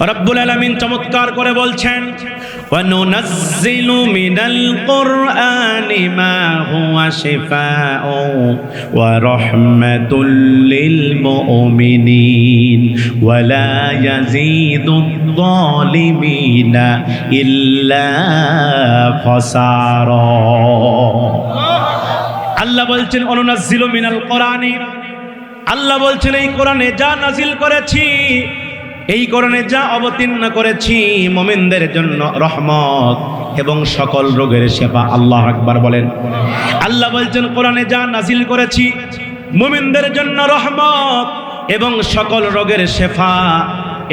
রব্বুল আলামিন চমৎকার করে বলছেন, ওয়ানুনাজ্জিলু মিনাল কুরআনি মা হুয়া শিফাউ ওয়া রাহমাতুল লিল মুমিনিন ওয়া লা ইয়াজিদুয যালিমিনা ইল্লা খাসারা। আল্লাহ বলছেন অনুনাজ্জিলু মিনাল কুরআনি, আল্লাহ বলছেন এই কোরআনে যা নাজিল করেছি, এই কোরআনে যা অবতীর্ণ করেছি মুমিনদের জন্য রহমত এবং সকল রোগের শেফা। আল্লাহু আকবার বলেন। আল্লাহ বলছেন কোরআনে যা নাজিল করেছি মুমিনদের জন্য রহমত এবং সকল রোগের শেফা।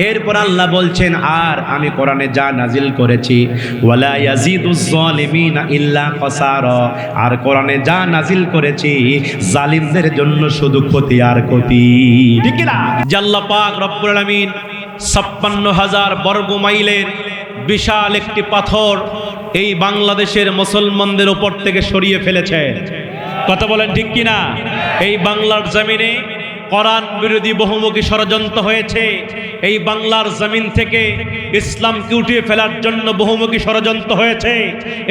এরপর আল্লাহ বলছেন আর আমি কোরআনে যা নাজিল করেছি ওয়ালা ইয়াজিদুজ জালিমিনা ইল্লা খাসারা, আর কোরআনে যা নাজিল করেছি জালিমদের জন্য শুধু ক্ষতি আর ক্ষতি। ঠিক না? আল্লাহ পাক রব্বুল আলামিন ৫৬,০০০ বর্গ মাইলের বিশাল একটি পাথর এই বাংলাদেশের মুসলমানদের উপর থেকে সরিয়ে ফেলেছে। কথা বলেন ঠিক কিনা? এই বাংলার জমিনে কোরআন বিরোধী বহুমুখী ষড়যন্ত্র হয়েছে। এই বাংলার জমিন থেকে ইসলামকে উঠিয়ে ফেলার জন্য বহুমুখী ষড়যন্ত্র হয়েছে।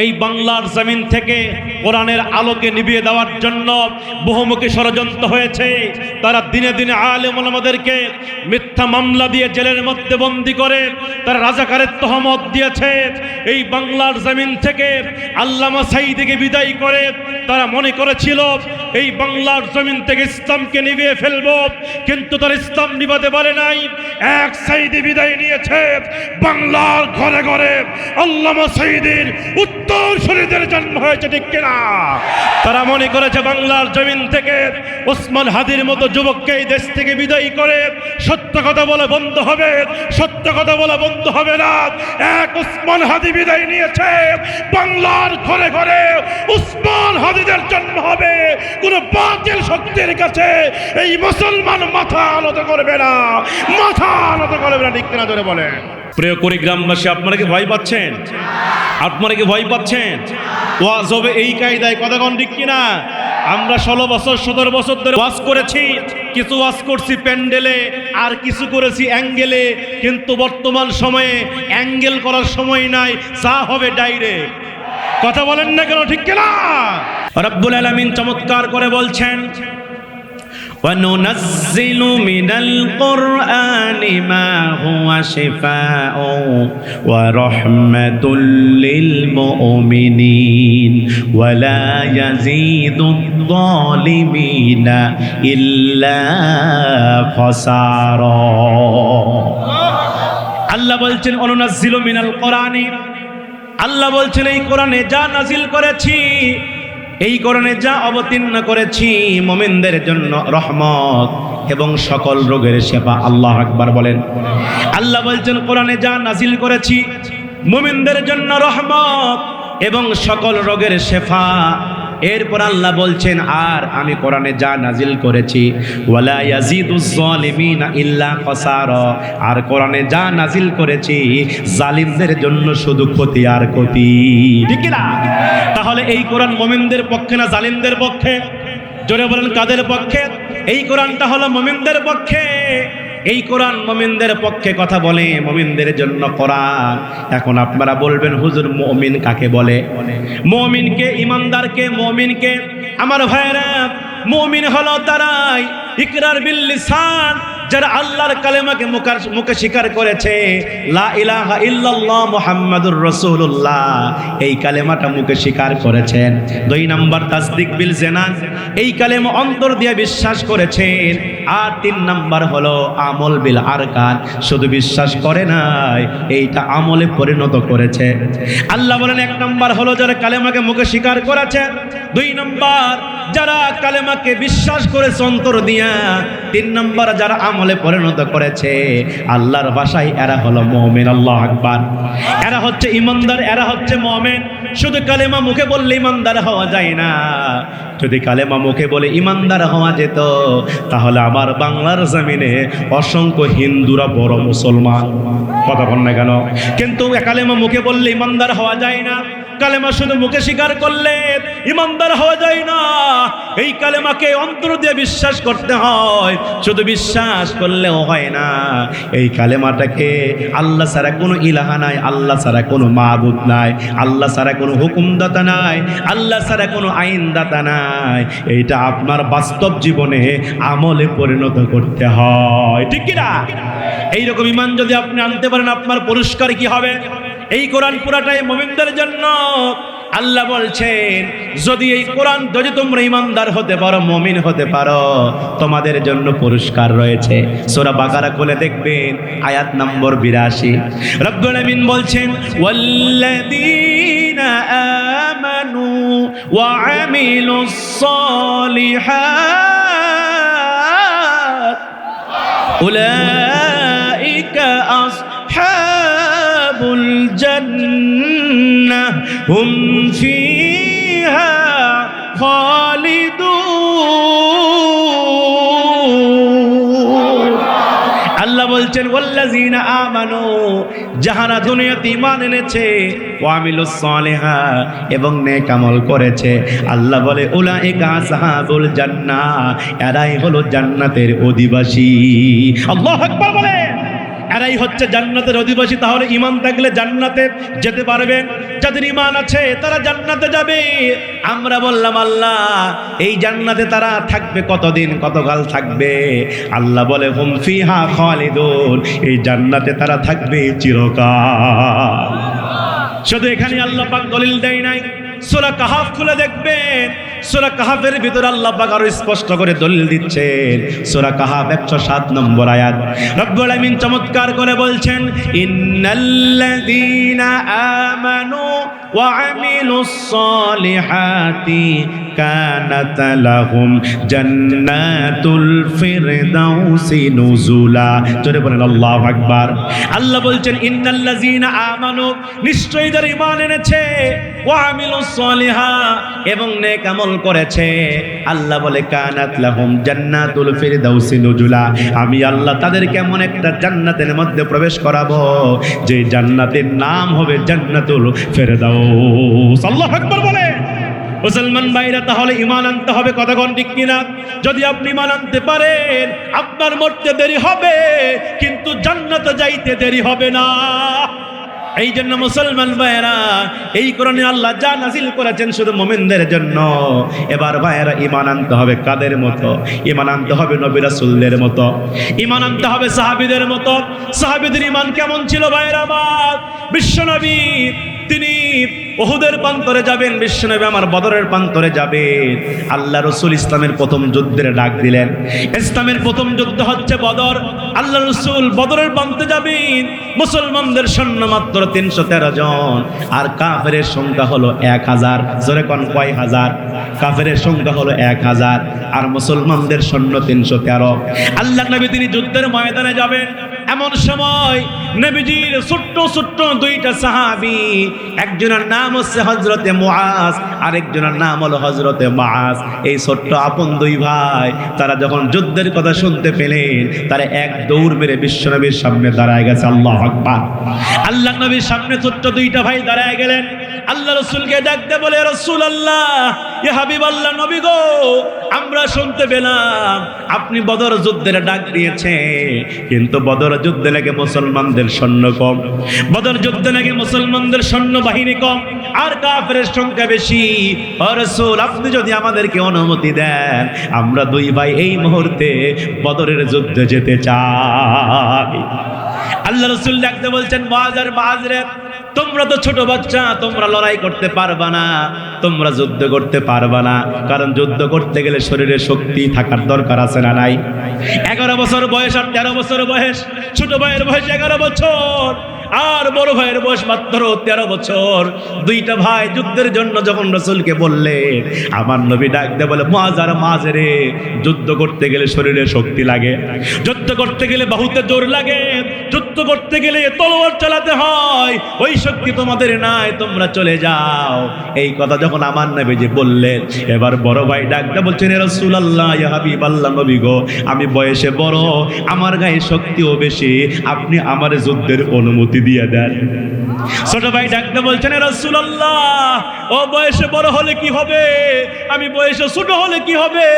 এই বাংলার জমিন থেকে কোরআনের আলোকে নিভিয়ে দেওয়ার জন্য বহুমুখী ষড়যন্ত্র হয়েছে। তারা দিনে দিনে আলেম ওলামাদেরকে মিথ্যা মামলা দিয়ে জেলের মধ্যে বন্দী করে তারা রাজাকারের তহমত দিয়েছে। এই বাংলার জমিন থেকে আল্লামা সাঈদীকে বিদায় করে তারা মনে করেছিল এই বাংলার জমিন থেকে ইসলামকে নিভিয়ে ফেলবো, কিন্তু তারা ইসলাম নিভাতে পারে নাই। এক সাঈদী বিদায় নিয়েছে, বাংলার ঘরে ঘরে আল্লামা সাঈদীর উত্তরসূরিদের জন্ম হয়েছে। ঠিক কিনা? তারা মনে করেছে বাংলার জমিন থেকে ওসমান হাদির মতো যুবককে এই দেশ থেকে বিদায় করে সত্য কথা বলা বন্ধ হবে। সত্য কথা বলা বন্ধ হবে না। এক ওসমান হাদি বিদায় নিয়েছে, বাংলার ঘরে ঘরে ওসমান হাদিদের জন্ম হবে। কোন বাতিল শক্তির কাছে এই মুসলমান মাথা আনত করবে না, মাথা আনত করবে না। ঠিক কিনা? ধরে বলেন। প্রিয় কুড়িগ্রামবাসী, আপনারা কি ভয় পাচ্ছেন? আপনারা কি ভয় পাচ্ছেন? ওয়াজ হবে এই কায়দায়, কথা কোন ঠিক কিনা? আমরা 16 বছর 17 বছর ধরে ওয়াজ করেছি। কিছু ওয়াজ করছি প্যান্ডেলে, আর কিছু করেছি অ্যাঙ্গেলে, কিন্তু বর্তমান সময়ে অ্যাঙ্গেল করার সময় নাই, যা হবে ডাইরেক্ট। কথা বলেন না কেন? ঠিক কিনা? রব্বুল আলামিন চমৎকার করে বলছেন, وَنُنَزِّلُ مِنَ الْقُرْآنِ مَا هُوَ شِفَاءٌ وَرَحْمَةٌ لِلْمُؤْمِنِينَ وَلَا يَزِيدُ الظَّالِمِينَ إِلَّا خَسَارًا। আল্লাহ বলছেন অনুনাজ্জিলু মিনাল কোরআনি, আল্লাহ বলছেন এই কোরআনে যা নাজিল করেছি, এই কোরআনে যা অবতীর্ণ করেছি মুমিনদের জন্য রহমত এবং সকল রোগের শেফা। আল্লাহু আকবার বলেন। আল্লাহ বলছেন কোরআনে যা নাজিল করেছি মুমিনদের জন্য রহমত এবং সকল রোগের শেফা। এরপর আল্লাহ বলছেন আর আমি কোরআনে যা নাজিল করেছি ওয়ালা ইয়াজিদুজ জালিমিনা ইল্লা খাসারা, আর কোরআনে যা নাজিল করেছি জালিমদের জন্য শুধু ক্ষতি আর ক্ষতি। ঠিক না? তাহলে এই কোরআন মুমিনদের পক্ষে না জালিমদের পক্ষে? জোরে বলেন কাদের পক্ষে? এই কোরআনটা হলো মুমিনদের পক্ষে। এই কোরআন মুমিনদের পক্ষে কথা বলে, মুমিনদের জন্য কোরআন। এখন আপনারা বলবেন হুজুর মুমিন কাকে বলে? মুমিনকে, ইমানদারকে, মুমিনকে? আমার ভাইরা, মুমিন হলো তারাই ইকরার বিল লিসান, যারা আল্লাহর কালেমাকে মুখে স্বীকার করেছে, লা ইলাহা ইল্লাল্লাহ মুহাম্মাদুর রাসূলুল্লাহ, এই কালেমাটা মুখে স্বীকার করেছেন। 2 নাম্বার তাসদিক বিল জানান, এই কালেমা অন্তর দিয়ে বিশ্বাস করেছেন। আর 3 নাম্বার হলো আমল বিল আরকান, শুধু বিশ্বাস করে নাই, এইটা আমলে পরিণত করেছে। আল্লাহ বলেন 1 নাম্বার হলো যারা কালেমাকে মুখে স্বীকার করেছে, 2 নাম্বার যারা কালেমাকে বিশ্বাস করেছে অন্তর দিয়া, 3 নাম্বার যারা আমলে পরিণত করেছে। আল্লাহর ভাষায় এরা হলো মুমিন। আল্লাহু আকবার। এরা হচ্ছে ইমানদার, এরা হচ্ছে মুমিন। শুধু কালেমা মুখে বললে ইমানদার হওয়া যায় না। যদি কালেমা মুখে বলে ইমানদার হওয়া যেত, তাহলে আমার বাংলার জমিনে অসংখ্য হিন্দুরা বড় মুসলমান। কথা বল না কেন? কিন্তু কালেমা মুখে বললে ইমানদার হওয়া যায় না। কালেমা শুধু মুখে স্বীকার করলে ইমানদার হওয়া যায় না, এই কালেমাকে অন্তর দিয়ে বিশ্বাস করতে হয়। শুধু বিশ্বাস করলেও হয় না, এই কালেমাটাকে আল্লাহ ছাড়া কোনো ইলাহা নাই, আল্লাহ ছাড়া কোনো মাবুদ নাই, আল্লাহ ছাড়া কোনো হুকুমদাতা নাই, আল্লাহ ছাড়া কোনো আইনদাতা নাই, এইটা আপনার বাস্তব জীবনে আমলে পরিণত করতে হয়, ঠিক কি না? এইরকম ঈমান যদি আপনি আনতে পারেন, আপনার পুরস্কার কি হবে? এই কোরআন পুরাটাই মুমিনদের জন্য। আল্লাহ বলছেন, যদি এই কোরআন যদি তোমরা ঈমানদার হতে পারো, মুমিন হতে পারো, তোমাদের জন্য পুরস্কার রয়েছে। সূরা বাকারা খুলে দেখবেন, আয়াত নম্বর 82। রব্বুল আমিন বলছেন, ওয়াল্লাযীনা আমানু ওয়া আমিলুস সালিহাত উলাইকা আসহাবুল জান্নাহ হুম ফিহা খালিদুন। আল্লাহ বলছেন, ওয়াল্লাযীনা আমানু, যাহারা দুনিয়াতে ঈমান এনেছে, ওয়া আমিলুস সালিহাত, এবং নেক আমল করেছে, আল্লাহ বলে উলাইকা আসহাবুল জান্নাহ, এরাই হলো জান্নাতের অধিবাসী। আল্লাহু আকবার বলে, এরাই হচ্ছে জান্নাতের অধিবাসী। তাহলে ঈমান থাকলে জান্নাতে যেতে পারবেন। যাদের ঈমান আছে তারা জান্নাতে যাবে। আমরা বললাম, আল্লাহ এই জান্নাতে তারা থাকবে কতদিন, কতকাল থাকবে? আল্লাহ বলে হুম ফিহা খালিদুন, এই জান্নাতে তারা থাকবে চিরকাল। শুধু এখানে আল্লাহ পাক দলিল দেয় নাই, সূরা কাহাফ খুলে দেখবেন, সূরা কাহাফের ভিতরে আল্লাহ পাক আরো স্পষ্ট করে দলিল দিচ্ছেন। সূরা কাহাফ 107 নম্বর আয়াত, রব্বুল আমিন চমৎকার করে বলছেন, ইন্নাল্লাযীনা আমানু ওয়া আমিলুস সালিহাতি কানাত লাহুম জান্নাতুল ফিরদাউসি নুজুলা। জোরে বলেন আল্লাহু আকবার। আল্লাহ বলছেন, ইন্নাল্লাযীনা আমানু, নিশ্চয়ই যারা ঈমান এনেছে, ওয়া আমিলুস সালিহাত, এবং নেক আমল করেছে, আল্লাহ বলে কানাত লাহুম জান্নাতুল ফিরদাউসি নুজুলা, আমি আল্লাহ তাদেরকে এমন একটা জান্নাতের মধ্যে প্রবেশ করাবো যে জান্নাতের নাম হবে জান্নাতুল ফিরদাউস। আল্লাহু আকবার বলে। মুসলমান ভাইরা, তাহলে ঈমান আনতে হবে, কতক্ষণ ঠিক কিনা? যদি আপনি ঈমান আনতে পারেন, আপনার মরতে দেরি হবে কিন্তু জান্নাতে যাইতে দেরি হবে না। এই জন্য মুসলমান ভাইয়েরা, এই কোরআনে আল্লাহ যা নাজিল করেছেন শুধু মুমিনদের জন্য। এবার ভাইয়েরা, ঈমান আনতে হবে কাদের মতো? ঈমান আনতে হবে নবী রাসূলদের মতো, ঈমান আনতে হবে সাহাবীদের মতো। সাহাবীদের ঈমান কেমন ছিল ভাইয়েরা আমার? বিশ্বনবী তিনি উহুদের প্রান্তরে যাবেন, বিশ্বনবী আমার বদরের প্রান্তরে যাবেন। আল্লাহ রাসূল ইসলামের প্রথম যুদ্ধের ডাক দিলেন। ইসলামের প্রথম যুদ্ধ হচ্ছে বদর। আল্লাহ রাসূল বদরের প্রান্তে যাবেন। মুসলমানদের সৈন্য মাত্র 313 জন, আর কাফেরের সংখ্যা হলো 1000। জোরে কোন কয় হাজার? কাফেরের সংখ্যা হলো 1000 আর মুসলমানদের সৈন্য 313। আল্লাহ নবী তিনি যুদ্ধের ময়দানে যাবেন। এমন সময় নবীজির ছোট্ট ছোট্ট দুইটা সাহাবী, একজনের নাম হচ্ছে হযরতে মুআজ, আরেকজনের নাম হলো হযরতে মাআজ। এই ছোট্ট আপন দুই ভাই, তারা যখন যুদ্ধের কথা শুনতে পেলেন, তারা এক দৌড় মেরে বিশ্বনবীর সামনে দাঁড়ায় গেছে। আল্লাহু আকবার। আল্লাহ নবীর সামনে ছোট্ট দুইটা ভাই দাঁড়ায় গেলেন। আল্লাহ রাসূলকে ডাকতে বলে, রাসূলুল্লাহ, ইয়া হাবিবাল্লাহ, নবী গো, আমরা শুনতে পেলাম আপনি বদর যুদ্ধের ডাক দিয়েছেন, কিন্তু বদর যুদ্ধে নাকি মুসলমানদের সৈন্য কম, বদর যুদ্ধে নাকি মুসলমানদের সৈন্য বাহিনী কম, আর কাফেরের সংখ্যা বেশি। ও রাসূল, আপনি যদি আমাদেরকে অনুমতি দেন, আমরা দুই ভাই এই মুহূর্তে বদরের যুদ্ধে যেতে চাই। আল্লাহ রাসূল ডাকতে বলছেন, মুআজ আর মুআজ রে, তোমরা তো ছোট বাচ্চা, তোমরা লড়াই করতে পারবা না, তোমরা যুদ্ধ করতে পারবা না, কারণ যুদ্ধ করতে গেলে শরীরে শক্তি থাকার দরকার আছে না নাই? 11 বছর বয়স আর 13 বছর বয়স, ছোট ভাইয়ের বয়স 11 বছর আর বড় ভাইয়ের বয়স মাত্র 13 বছর। দুইটা ভাই যুদ্ধের জন্য যখন রাসূলকে বললেন, আমার নবী ডাক দিয়ে বলে, মুআজ আর মুআজ রে, যুদ্ধ করতে গেলে শরীরে শক্তি লাগে, যুদ্ধ করতে গেলে বাহুতে জোর লাগে, যুদ্ধ করতে গেলে তলোয়ার চালাতে হয়, ওই শক্তি তোমাদের নাই, তোমরা চলে যাও। এই কথা যখন আমার নবীজি বললেন, এবার বড় ভাই ডাক দিয়ে বলছেন, ইয়া রাসূলুল্লাহ, ইয়া হাবিবাল্লাহ, নবী গো, আমি বয়সে বড়, আমার গায়ে শক্তিও বেশি, আপনি আমার যুদ্ধের অনুমতি অনুমতি দিয়ে দেন। ছোট ভাই ডাকতে বলছেন, রাসূলুল্লাহ, ও বয়সে বড় হলে কি হবে, আমি বয়সে ছোট হলে কি হবে,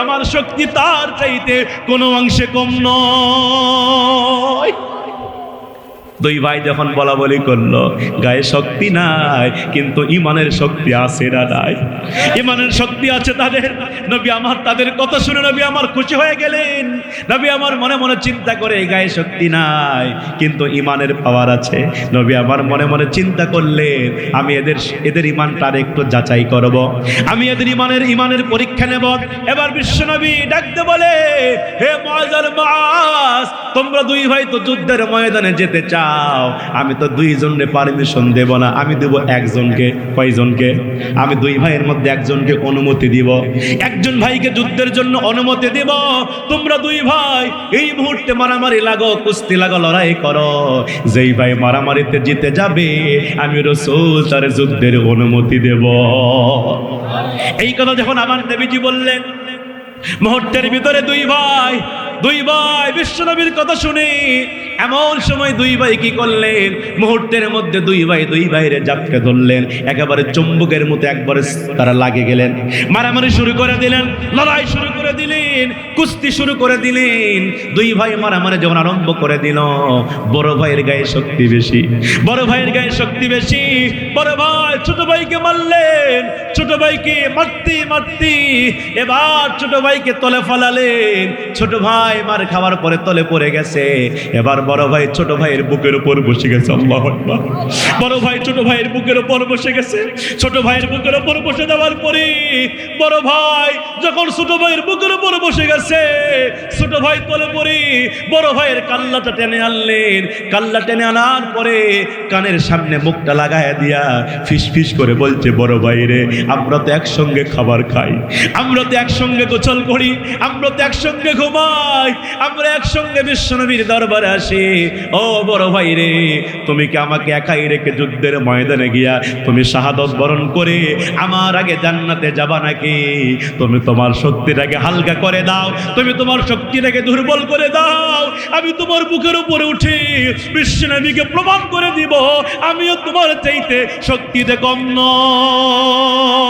আমার শক্তি তার চাইতে কোনো অংশে কম নয়। দুই ভাই যখন বলা বলি করলো, গায়ে শক্তি নাই কিন্তু ইমানের শক্তি আছে না নাই? ইমানের শক্তি আছে তাদের। নবী আমার তাদের কথা শুনে নবী আমার খুশি হয়ে গেলেন। নবী আমার মনে মনে চিন্তা করে, গায়ে শক্তি নাই কিন্তু ইমানের পাওয়ার আছে। নবী আমার মনে মনে চিন্তা করলেন, আমি এদের ইমানটা একটু যাচাই করব, আমি এদের ইমানের পরীক্ষা নেব। এবার বিশ্বনবী ডাকতে বলে, হে মুআজ আর মুআজ, তোমরা দুই ভাই তো যুদ্ধের ময়দানে যেতে চাও, আমি তো দুইজনকে পারমিশন দেব না, আমি দেব একজনকে। কয়জনকে? আমি দুই ভাইয়ের মধ্যে একজনকে অনুমতি দিব, একজন ভাইকে যুদ্ধের জন্য অনুমতি দিব। তোমরা দুই ভাই এই মুহূর্তে মারামারি লাগো, কুস্তি লাগো, লড়াই করো। যেই ভাই মারামারিতে জিতে যাবে আমি রাসূল তার যুদ্ধের অনুমতি দেব। এই কথা যখন আমার নবীজি বললেন, মুহূর্তের ভিতরে দুই ভাই বিশ্বনবীর কথা শুনে এমন সময় দুই ভাই কি করলেন, মুহূর্তের মধ্যে দুই ভাইরে জাপটে ধরলেন, একেবারে চুম্বকের মতো একবারে তারা লাগে গেলেন, মারামারি শুরু করে দিলেন, লড়াই শুরু করে দিলেন, কুস্তি শুরু করে দিলেন। দুই ভাই মারামারি যখন আরম্ভ করে দিল, বড় ভাইয়ের গায়ে শক্তি বেশি, বড় ভাইয়ের গায়ে শক্তি বেশি। বড় ভাই ছোট ভাইকে মারলেন, ছোট ভাইকে মারতে এবার ছোট ভাইকে তলে ফেলালেন। ছোট ভাই মার খাওয়ার পরে তলে পড়ে গেছে। এবার বড় ভাই ছোট ভাইয়ের বুকের উপর বসে গেছে। আল্লাহু আকবার। বড় ভাই ছোট ভাইয়ের বুকের উপর বসে গেছে। ছোট ভাইয়ের বুকের উপর বসে যাওয়ার পরে বড় ভাই যখন ছোট ভাইয়ের বুকের উপর বসে গেছে, ছোট ভাই তলে পড়ে বড় ভাইয়ের কাল্লাটা টেনে আনলেন। কাল্লা টেনে আনার পরে কানের সামনে মুখটা লাগায় দিয়া ফিস ফিস করে বলছে, বড় ভাই রে, আমরা তো একসঙ্গে খাবার খাই, আমরা তো একসঙ্গে গোসল করি, আমরা তো একসঙ্গে ঘুমাই, আমরা একসঙ্গে বিশ্বনবীর দরবারে আসি। ও বড় ভাই রে, তুমি কি আমাকে একাই রেখে যুদ্ধের ময়দানে গিয়া তুমি শাহাদত বরণ করে আমার আগে জান্নাতে যাবা নাকি? তুমি তোমার শক্তিটাকে হালকা করে দাও, তুমি তোমার শক্তিটাকে দুর্বল করে দাও, আমি তোমার বুকের উপরে উঠে বিশ্বনবীকে প্রমাণ করে দিব আমিও তোমার চাইতে শক্তিতে কম নয়।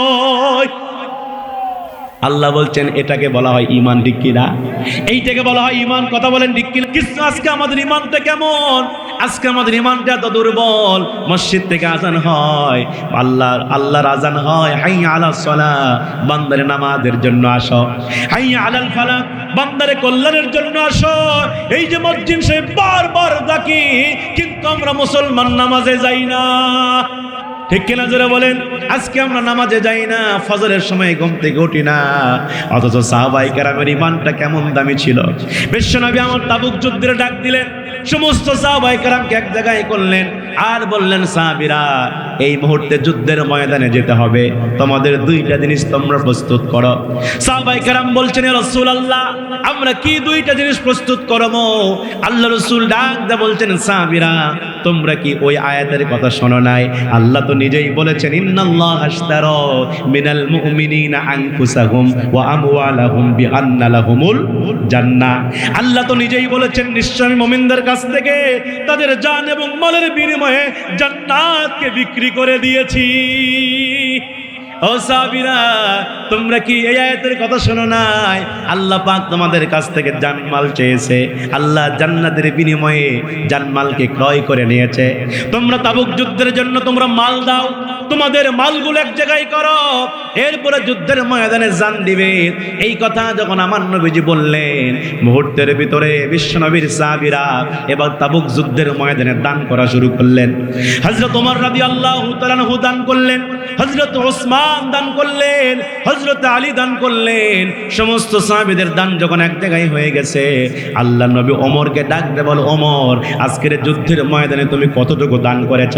আল্লাহ বলছেন এটাকে বলা হয় ইমান, ঠিক কিনা? এইটাকে বলা হয় ইমান। কথা বলেন ঠিক কিনা? কিন্তু আজকে আমাদের ইমানটা কেমন? আজকে আমাদের ইমানটা তো দুর্বল। মসজিদ থেকে আজান হয়, আল্লাহর আজান হয়, হাইয়া আলাস সালাহ, বান্দারে নামাজের জন্য আসো, হাইয়া আলাল ফালাহ, বান্দারে কল্যাণের জন্য আসো। এই যে মসজিদ সে বারবার ডাকি, কিন্তু আমরা মুসলমান নামাজে যাই না, ঠিক কিনা জোরে বলেন? আজকে আমরা নামাজে যাই না, ফজরের সময় ঘুম থেকে উঠি না। অথচ সাহাবায়ে কেরামের ইমানটা কেমন দামি ছিল। বিশ্বনবী আমার তাবুক যুদ্ধের ডাক দিলেন, সমস্ত সাহাবায়ে কেরামকে এক জায়গায় করলেন আর বললেন, সাহাবীরা, এই মুহূর্তে যুদ্ধের ময়দানে যেতে হবে, তোমাদের দুইটা জিনিস তোমরা প্রস্তুত করো। সাহাবায়ে কেরাম বলছেন, ইয়া রাসূলুল্লাহ, আমরা কি দুইটা জিনিস প্রস্তুত করব? আল্লাহ রাসূল ডাক দিয়ে বলছেন, সাহাবীরা, তোমরা কি ওই আয়াতের কথা শোনো নাই? আল্লাহ তো নিজেই বলেছেন, ইন্নাল্লাহা আশতারা মিনাল মুমিনিনা আনফুসাহুম ওয়া আমওয়ালাহুম বিআন্না লাহুমুল জান্নাহ। আল্লাহ তো নিজেই বলেছেন, নিশ্চয়ই মুমিনদের কাছ থেকে তাদের জান এবং মালের বিনিময়ে জান্নাতকে বিক্রি করে দিয়েছি। ও সাহাবীরা, তোমরা কি এই আয়াতের কথা শোনো নাই? আল্লাহ পাক তোমাদের কাছ থেকে জানমাল চেয়েছে, আল্লাহ জান্নাতের বিনিময়ে জানমালকে ক্রয় করে নিয়েছে। তোমরা তাবুক যুদ্ধের জন্য তোমরা মাল দাও, তোমাদের মালগুলো এক জায়গায় করো, এরপরে যুদ্ধের ময়দানে জান দিবে। এই কথা যখন আমার নবীজি বললেন, মুহূর্তের ভিতরে বিশ্বনবীর সাহাবীরা এবার তাবুক যুদ্ধের ময়দানে দান করা শুরু করলেন। হযরত ওমর রাদিয়াল্লাহু তাআলা আনহু দান করলেন, হযরত ওসমান দান করলেন, হযরত আলী দান করলেন। সমস্ত সাহাবীদের দান যখন এক জায়গায় হয়ে গেছে, আল্লাহ নবী ওমরকে ডাক দিয়ে বলে, ওমর, আজকের যুদ্ধের ময়দানে তুমি কতটুকু দান করেছ?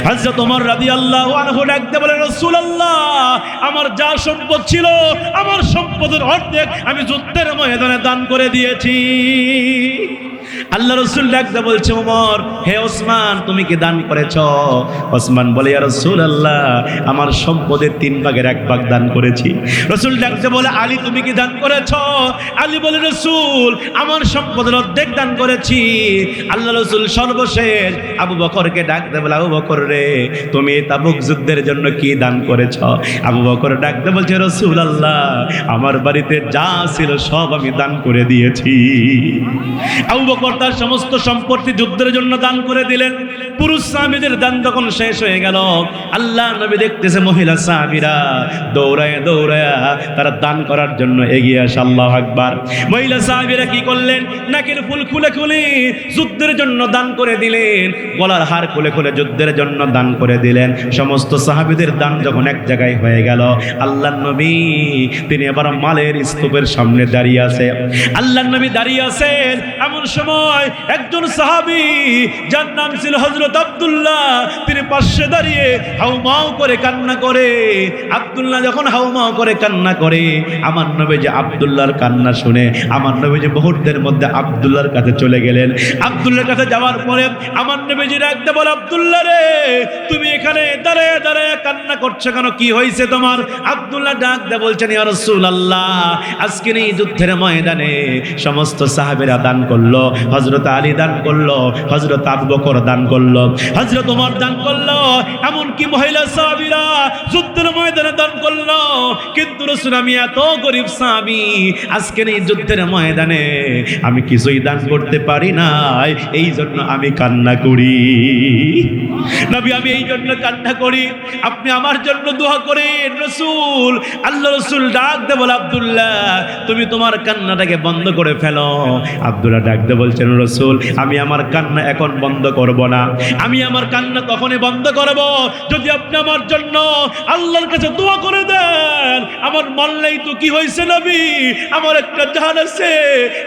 হযরত ওমর রাদিয়াল্লাহু আনহু ডাক দিয়ে বলে, রাসূলুল্লাহ, আমার যা সম্পদ ছিল, আমার সম্পদের অর্ধেক আমি যুদ্ধের ময়দানে দান করে দিয়েছি। আল্লাহ রাসূল ডাকতে বলছে ওমর, হে ওসমান তুমি কি দান করেছো? ওসমান বলে ইয়া রাসূলুল্লাহ আমার সম্পদের 3 ভাগের 1 ভাগ দান করেছি। রাসূল ডাকতে বলে আলী তুমি কি দান করেছো? আলী বলে রাসূল আমার সম্পদের অর্ধেক দান করেছি। আল্লাহ রাসূল সর্বশেষ আবু বকরকে ডাকতে বলে আবু বকর রে তুমি তাবুক যুদ্ধের জন্য কি দান করেছো? আবু বকর ডাকতে বলছে রাসূলুল্লাহ আমার বাড়িতে যা ছিল সব আমি দান করে দিয়েছি। আবু বকর তার সমস্ত সম্পত্তি যুদ্ধের জন্য দান করে দিলেন। পুরুষ সাহাবীদের দান যখন শেষ হয়ে গেল, আল্লাহ নবী দেখতেছে মহিলা সাহাবীরা দৌড়ায় দৌড়ায় তারা দান করার জন্য এগিয়ে আসে। আল্লাহু আকবার। মহিলা সাহাবীরা কি করলেন? নাকের ফুল খুলে খুলে যুদ্ধের জন্য দান করে দিলেন, গলার হার খুলে খুলে যুদ্ধের জন্য দান করে দিলেন। সমস্ত সাহাবীদের দান যখন এক জায়গায় হয়ে গেল, আল্লাহর নবী তিনি এবার মালের স্তূপের সামনে দাঁড়িয়ে আছে। আল্লাহর নবী দাঁড়িয়ে আছেন, এমন সময় একজন সাহাবী যার নাম ছিল হযরত আব্দুল্লাহ, তিনি পাশে দাঁড়িয়ে হাউমাউ করে কান্না করে। আব্দুল্লাহ যখন হাউমাউ করে কান্না করে, আমার নবী যে আব্দুল্লাহর কান্না শুনে আমার নবী যে মুহূর্তের মধ্যে আব্দুল্লাহর কাছে চলে গেলেন। আব্দুল্লাহর কাছে যাওয়ার পরে আমার নবীজি ডাকতে বলে আব্দুল্লাহ রে তুমি এখানে দাঁড়ায় দাঁড়ায় কান্না করছো কেন? কি হয়েছে তোমার? আব্দুল্লাহ ডাকতে বলছেন ইয়া রাসূলুল্লাহ আজকের এই যুদ্ধের ময়দানে সমস্ত সাহাবীরা দান করলো, হযরত আলী দান করলো, হযরত আবু বকর দান করলো, হযরত ওমর দান করলো, এমনকি মহিলা সাহাবীরা যুদ্ধের ময়দানে দান করলো। কিন্তু রাসূল আমি এত গরীব সাহাবী আজকের এই যুদ্ধের ময়দানে আমি কিছুই দান করতে পারি নাই, এই জন্য আমি কান্না করি। নবী আমি এই জন্য কান্না করি, আপনি আমার জন্য দোয়া করেন। রাসূল আল্লাহ রাসূল ডাক দে বলে আব্দুল্লাহ তুমি তোমার কান্নাটাকে বন্ধ করে ফেলো। আব্দুল্লাহ ডাক দে বলছেন রাসূল আমি আমার কান্না এখন বন্ধ করব না, আমি আমার কান্না তখনই বন্ধ করব যদি আপনি আমার জন্য আল্লাহর কাছে দোয়া করে দেন। আমার মরলেই তো কি হয়েছে নবী, আমার একটা জান আছে,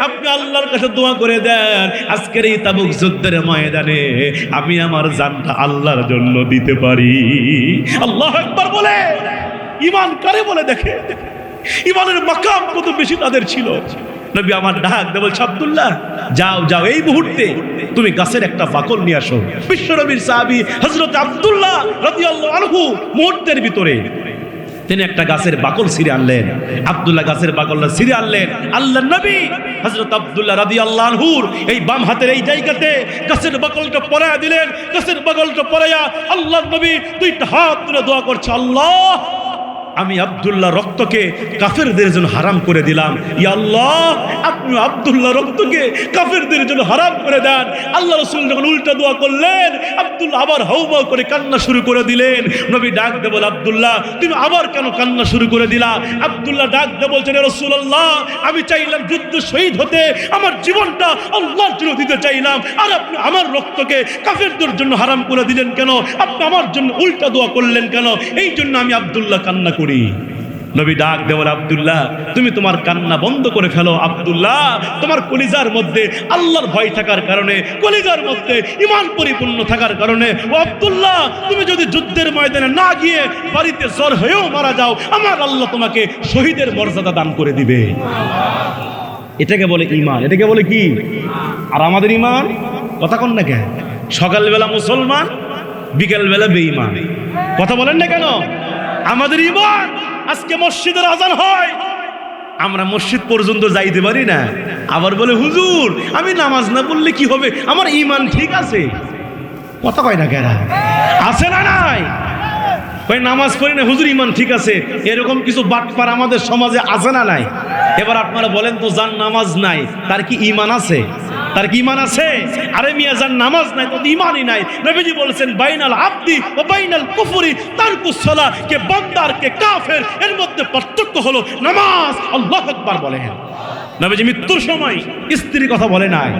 আপনি আল্লাহর কাছে দোয়া করে দেন আজকের এই তাবুক যুদ্ধের ময়দানে আমি আমার জানটা আল্লাহর জন্য দিতে পারি। আল্লাহু আকবার বলে ঈমান কারে বলে দেখে, ঈমানের মাকাম কত বেশি তাদের ছিল। নবী আমার ডাক দে বলছে আব্দুল্লাহ যাও যাও এই মুহূর্তে তুমি গাছের একটা বাকল নিয়ে আসো। বিশ্বনবীর সাহাবী হযরত আব্দুল্লাহ রাদিয়াল্লাহু আনহু মুহূর্তের ভিতরে তিনি একটা গাছের বাকল ছিঁড়ে আনলেন। আব্দুল্লাহ গাছের বাকলটা ছিঁড়ে আনলেন। আল্লাহর নবী হযরত আব্দুল্লাহ রাদিয়াল্লাহু আনহুর এই বাম হাতের এই জায়গাতে গাছের বাকলটা পরায়া দিলেন। গাছের বাকলটা পরায়া আল্লাহর নবী দুইটা হাত তুলে দোয়া করছে, আল্লাহ আমি আব্দুল্লাহ রক্তকে কাফেরদের জন্য হারাম করে দিলাম। ইয়া আল্লাহ আপনি আব্দুল্লাহ রক্তকে কাফেরদের জন্য হারাম করে দেন। আল্লাহ রাসূল যখন উল্টা দোয়া করলেন, আব্দুল্লাহ আবার হাউমাউ করে কান্না শুরু করে দিলেন। নবী ডাক দে বলে আব্দুল্লাহ তুমি আবার কেন কান্না শুরু করে দিলা? আব্দুল্লাহ ডাক দে বলছেন ইয়া রাসূলুল্লাহ আমি চাইলাম যুদ্ধ শহীদ হতে, আমার জীবনটা আল্লাহর জন্য দিতে চাইলাম, আর আপনি আমার রক্তকে কাফেরদের জন্য হারাম করে দিলেন কেন? আপনি আমার জন্য উল্টা দোয়া করলেন কেন? এই জন্য আমি আব্দুল্লাহ কান্না করি। নবী ডাক দেওয়ার আব্দুল্লাহ তুমি তোমার কান্না বন্ধ করে ফেলো। আব্দুল্লাহ তোমার কলিজার মধ্যে আল্লাহর ভয় থাকার কারণে, কলিজার মধ্যে ঈমান পরিপূর্ণ থাকার কারণে, ও আব্দুল্লাহ তুমি যদি যুদ্ধের ময়দানে না গিয়ে বাড়িতে জ্বর হয়েও মারা যাও, আমার আল্লাহ তোমাকে শহীদের মর্যাদা দান করে দিবে। এটাকে বলে ঈমান, এটাকে বলে কি? আর আমাদের ঈমান কথা কন না কেন? সকালবেলা মুসলমান, বিকেলবেলা বেঈমান। কথা বলেন না কেন? আমাদের ঈমান আজকে মসজিদের আজান হয়, আমরা মসজিদ পর্যন্ত যাইতে পারি না, আবার বলে হুজুর আমি নামাজ না পড়লে কি হবে, আমার ঈমান ঠিক আছে। কথা কয় না কেন? আছে না নাই? কয় নামাজ পড়ি না হুজুর ঈমান ঠিক আছে। এরকম কিছু বাটপার আমাদের সমাজে আছে না নাই? এবার আপনারা বলেন তো যার নামাজ নাই তার কি ঈমান আছে? তার কি ঈমান আছে? আরে মিয়া যার নামাজ নাই তো ঈমানই নাই। নবীজি বলেছেন বাইনাল আবদি ওয়া বাইনাল কুফরি তারকুস সালাহ, কে বান্দার কে কাফের এর মধ্যে পার্থক্য হলো নামাজ। আল্লাহু আকবার বলেন। নবীজি মৃত্যুর সময় স্ত্রীর কথা বলে নাই,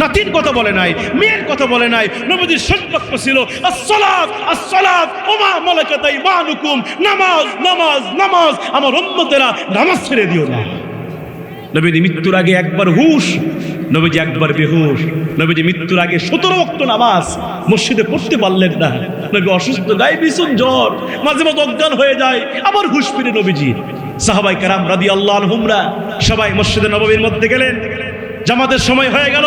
নাতির কথা বলে নাই, মেয়ের কথা বলে নাই। নবীজির সংকল্প ছিল আসসালাত আসসালাত ওয়া মা মালাকাত আইমানুকুম, নামাজ নামাজ নামাজ, আমার উম্মতেরা নামাজ ছেড়ে দিও না। নবীজি মৃত্যুর আগে একবার হুশ, নবীজি একবার বেহুশ। নবীজি মৃত্যুর আগে 17 ওয়াক্ত নামাজ মসজিদে পড়তে পারলেন না। নবী অসুস্থ, গায়ে ভীষণ জ্বর, মাঝে মাঝে অজ্ঞান হয়ে যায়, আবার হুশ ফিরে নবীজি। সাহাবায়ে কেরাম রাদিয়াল্লাহু আনহুমরা সবাই মসজিদে নববীর মধ্যে গেলেন। জামাতের সময় হয়ে গেল,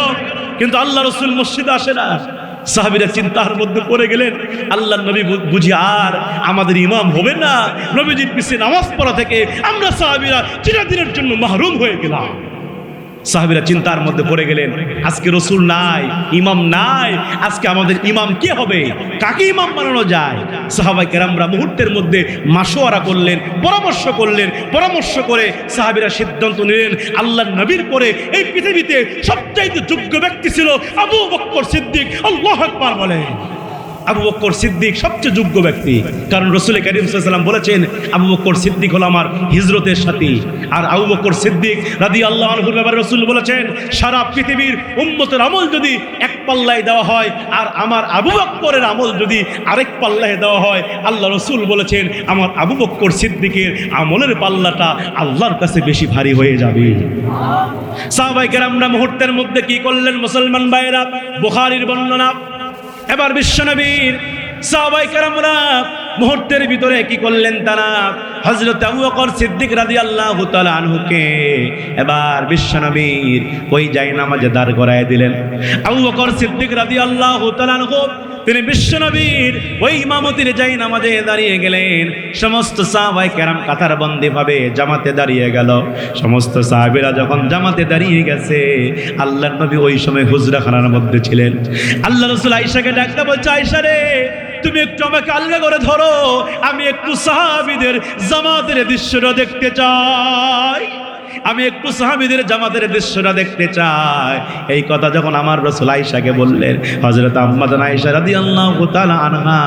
কিন্তু আল্লাহ রাসূল মসজিদে আসে না। সাহাবীরা চিন্তার মধ্যে পড়ে গেলেন, আল্লাহর নবী বুঝি আর আমাদের ইমাম হবে না, নবীজির পিছে নামাজ পড়া থেকে আমরা সাহাবীরা চিরদিনের জন্য মাহরুম হয়ে গেলাম। সাহাবীরা চিন্তার মধ্যে পড়ে গেলেন, আজকে রাসূল নাই, ইমাম নাই, আজকে আমাদের ইমাম কে হবে, কাকে ইমাম বানানো যায়? সাহাবায়ে কেরামরা মুহূর্তের মধ্যে মাশওয়ারা করলেন, পরামর্শ করে সাহাবীরা সিদ্ধান্ত নিলেন, আল্লাহর নবীর পরে এই পৃথিবীতে সবচাইতে যোগ্য ব্যক্তি ছিল আবু বকর সিদ্দিক। আল্লাহু আকবার বলেন। আবু বকর সিদ্দিক সবচেয়ে যোগ্য ব্যক্তি, কারণ রাসূল করিম সাল্লাল্লাহু আলাইহি ওয়াসাল্লাম বলেছেন আবু বকর সিদ্দিক হলো আমার হিজরতের সাথী। আর আবু বকর সিদ্দিক রাদিয়াল্লাহু আনহুর ব্যাপারে রাসূল বলেছেন, সারা পৃথিবীর উম্মতের আমল যদি এক পাল্লায় দেওয়া হয় আর আমার আবু বকরের আমল যদি আরেক পাল্লায় দেওয়া হয়, আল্লাহ রাসূল বলেছেন আমার আবু বকর সিদ্দিকের আমলের পাল্লাটা আল্লাহর কাছে বেশি ভারী হয়ে যাবে। সাহাবায়ে কেরামরা মুহূর্তের মধ্যে কি করলেন মুসলমান ভাইরা? বুখারীর বর্ণনা। এবার বিশ্বনবীর সাহাবায়ে কেরামরা মুহূর্তের ভিতরে কি করলেন? তারা হযরত আবু বকর সিদ্দিক রাদিয়াল্লাহু তাআলা আনহুকে এবার বিশ্বনবীর ওই জায়নামাজে দাঁড় করায় দিলেন। আবু বকর সিদ্দিক রাদিয়াল্লাহু তাআলা আনহু তিনি বিশ্বনবীর ওই ইমামতির জায়নামাজে দাঁড়িয়ে গেলেন। সমস্ত সাহাবায়ে কেরাম কাতারবন্দি ভাবে জামাতে দাঁড়িয়ে গেল। সমস্ত সাহাবীরা যখন জামাতে দাঁড়িয়ে গেছে, আল্লাহর নবী ওই সময় হুজরাখানার মধ্যে ছিলেন। আল্লাহ রাসূল আয়েশাকে ডাকতে বলছে, আয়েশা রে, তুমি একটু আমাকে আলগা করে ধরো, আমি একটু সাহাবীদের জামাতের দৃশ্যটা দেখতে চাই, আমি একটু সাহাবীদের জামাতের দৃশ্যটা দেখতে চাই। এই কথা যখন আমার রাসূল আয়েশাকে বললেন, হযরত আম্মা জান আয়েশা রাদিয়াল্লাহু তাআলা আনহা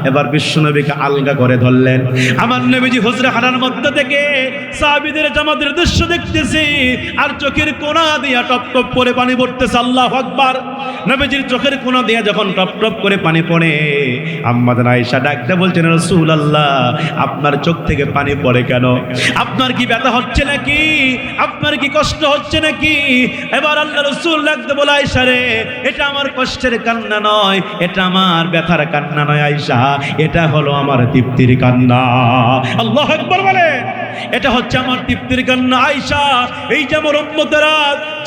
এবার বিশ্বনবীকে আলগা করে ধরলেন। আমার নবীজি হুজরাখানার মধ্যে থেকে সাহাবীদের জামাতের দৃশ্য দেখতেছি, আর চোখের কোণা দিয়া টপ টপ করে পানি পড়তেছে। আল্লাহু আকবার। নবীজির চোখের কোণা দিয়া যখন টপ টপ করে পানি পড়ে, আম্মা জান আয়েশা ডাকতে বলছেন, রাসূলুল্লাহ, আপনার চোখ থেকে পানি পড়ে কেন? আপনার কি ব্যথা হচ্ছে নাকি? আপনার কি কষ্ট হচ্ছে নাকি? এবার আল্লাহ রাসূল ডাকতে বলে, আয়েশা রে, এটা আমার কষ্টের কান্না নয়, এটা আমার ব্যথার কান্না নয় আয়েশা, এটা হলো আমার তৃপ্তির কান্না। আল্লাহু আকবার বলে। এটা হচ্ছে আমার তৃপ্তির কান্না আয়েশা। এই যে আমার উম্মতেরা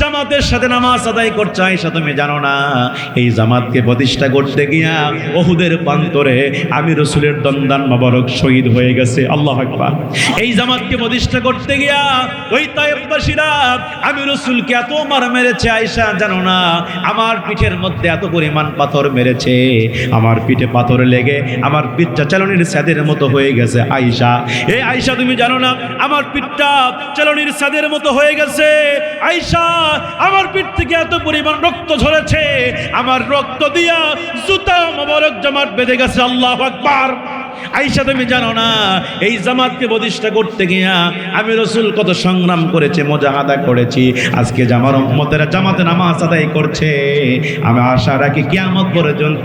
জামাতের সাথে নামাজ আদায় করছে, আয়েশা তুমি জানো না, এই জামাতকে প্রতিষ্ঠা করতে গিয়া উহুদের প্রান্তরে আমি রাসূলের দন্দান মোবারক শহীদ হয়ে গেছে। আল্লাহু আকবার। এই জামাতকে প্রতিষ্ঠা করতে গিয়া ওই তায়েফবাসীরা আমি রাসূলকে এত মার মেরেছে আয়েশা জানো না, আমার পিঠের মধ্যে এত পরিমাণ পাথর মেরেছে, আমার পিঠে পাথর লেগে আমার পিঠটা চালনির ছাদের মতো হয়ে গেছে আয়েশা। এই আয়েশা তুমি জানো না, আমার পিঠটা চালনির ছাদের মতো হয়ে গেছে আয়েশা, আমার পিঠ থেকে এত পরিমাণ রক্ত ঝরেছে, আমার রক্ত দিয়া জুতা মোবারক জামাত বেঁধে গেছে। আল্লাহু আকবার। আয়েশা তুমি জানো না, এই জামাতকে প্রতিষ্ঠা করতে গিয়া আমি রাসূল কত সংগ্রাম করেছে, মুজাহাদা করেছি। আজকে আমার উম্মতেরা জামাতে নামাজ আদায় করছে, আমি আশা রাখি কিয়ামত পর্যন্ত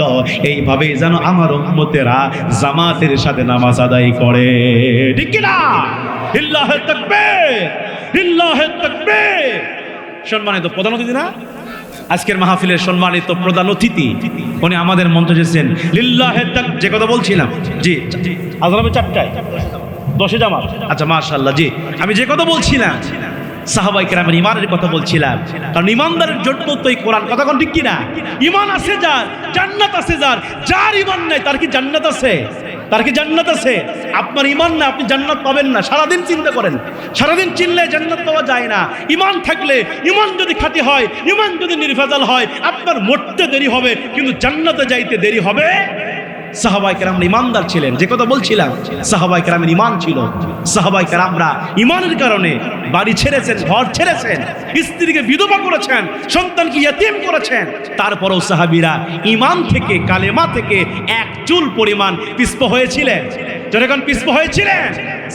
এইভাবেই যেন আমার উম্মতেরা জামাতের সাথে নামাজ আদায় করে। ঠিক কি না? লিল্লাহি তাকবীর, লিল্লাহি তাকবীর। সম্মানিত প্রধান অতিথি না, আজকের মাহফিলের সম্মানিত প্রধান অতিথি, উনি আমাদের মঞ্চে এসেছেন। লিল্লাহি তাকবীর। যে কথা বলছিলাম, জি আজান হবে 4টায়, 10-এ জামাত। আচ্ছা মাশাআল্লাহ। জি আমি যে কথা বলছিলাম সাহাবায়ে কেরামের ইমানের কথা বলছিলাম, কারণ ইমানদারের জন্য তো এই কোরআন। কথা কোন ঠিক কি না? ইমান আছে যার, জান্নাত আছে যার। যার ইমান নাই তার কি জান্নাত আছে? তার কি জান্নাত আছে? আপনার ইমান না, আপনি জান্নাত পাবেন না। সারাদিন চিন্তা করেন, সারাদিন চিনলে জান্নাত পাওয়া যায় না। ইমান থাকলে, ইমান যদি খাঁটি হয়, ইমান যদি নির্ভেজাল হয়, আপনার মরতে দেরি হবে কিন্তু জান্নাতে যাইতে দেরি হবে। সাহাবায়ে কেরাম ইমানদার ছিলেন। যে কথা বলছিলাম, সাহাবায়ে কেরামের ইমান ছিল। সাহাবায়ে কেরামরা ইমানের কারণে বাড়ি ছেড়েছেন, ঘর ছেড়েছেন, স্ত্রীকে বিধবা করেছেন, সন্তানকে ইয়েতিম করেছেন। তারপরেও সাহাবীরা ইমান থেকে, কালেমা থেকে এক চুল পরিমাণ পিছপা হয়েছিলেন। যখন পিছপা হয়েছিলেন,